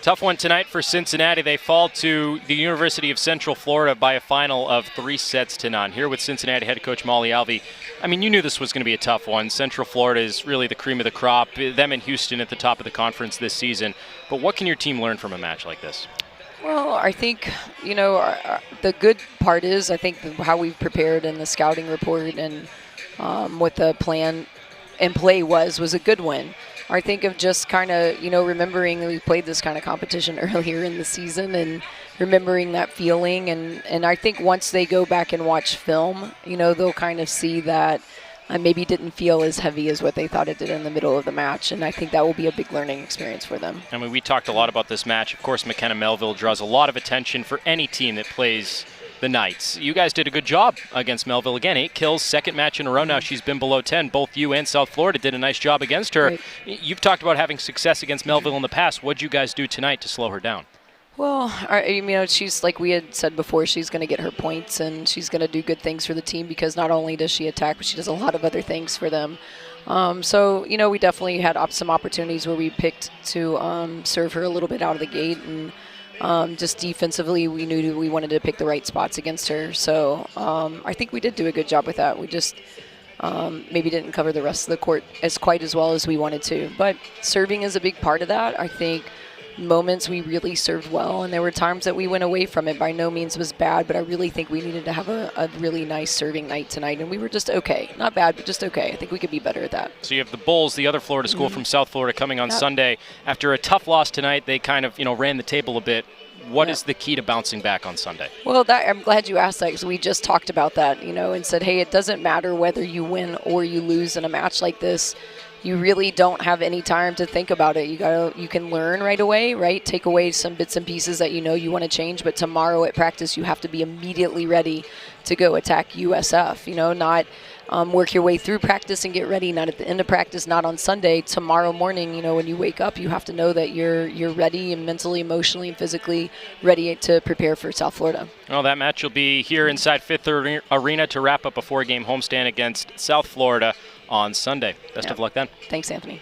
Tough one tonight for Cincinnati. They fall to the University of Central Florida by a final of 3-0. Here with Cincinnati head coach Molly Alvy. I mean, you knew this was going to be a tough one. Central Florida is really the cream of the crop. Them and Houston at the top of the conference this season. But what can your team learn from a match like this? Well, I think, the good part is, I think, how we've prepared in the scouting report and what the plan and play was a good win. I think of just kind of, remembering that we played this kind of competition earlier in the season and remembering that feeling. And I think once they go back and watch film, they'll kind of see that maybe didn't feel as heavy as what they thought it did in the middle of the match. And I think that will be a big learning experience for them. I mean, we talked a lot about this match. Of course, McKenna-Melville draws a lot of attention for any team that plays the Knights. You guys did a good job against Melville. Again, 8 kills, second match in a row now. She's been below 10. Both you and South Florida did a nice job against her. Right. You've talked about having success against Melville in the past. What'd you guys do tonight to slow her down? Well, she's, like we had said before, she's going to get her points and she's going to do good things for the team because not only does she attack, but she does a lot of other things for them. So, we definitely had some opportunities where we picked to serve her a little bit out of the gate. And just defensively, we knew we wanted to pick the right spots against her. So I think we did do a good job with that. We just maybe didn't cover the rest of the court quite as well as we wanted to. But serving is a big part of that. I think moments we really served well, and there were times that we went away from it. By no means was bad, but I really think we needed to have a really nice serving night tonight, and we were just okay. Not bad, but just okay. I think we could be better at that. So you have the Bulls, the other Florida school from South Florida, coming on Sunday. After a tough loss tonight, they kind of ran the table a bit. What is the key to bouncing back on Sunday? Well, I'm glad you asked that because we just talked about that, and said, hey, it doesn't matter whether you win or you lose in a match like this. You really don't have any time to think about it. You can learn right away, right? Take away some bits and pieces that you want to change, but tomorrow at practice you have to be immediately ready to go attack USF. Not work your way through practice and get ready, not at the end of practice, not on Sunday. Tomorrow morning, when you wake up, you have to know that you're ready and mentally, emotionally, and physically ready to prepare for South Florida. Well, that match will be here inside Fifth Arena to wrap up a 4-game homestand against South Florida on Sunday. Best of luck then. Thanks, Anthony.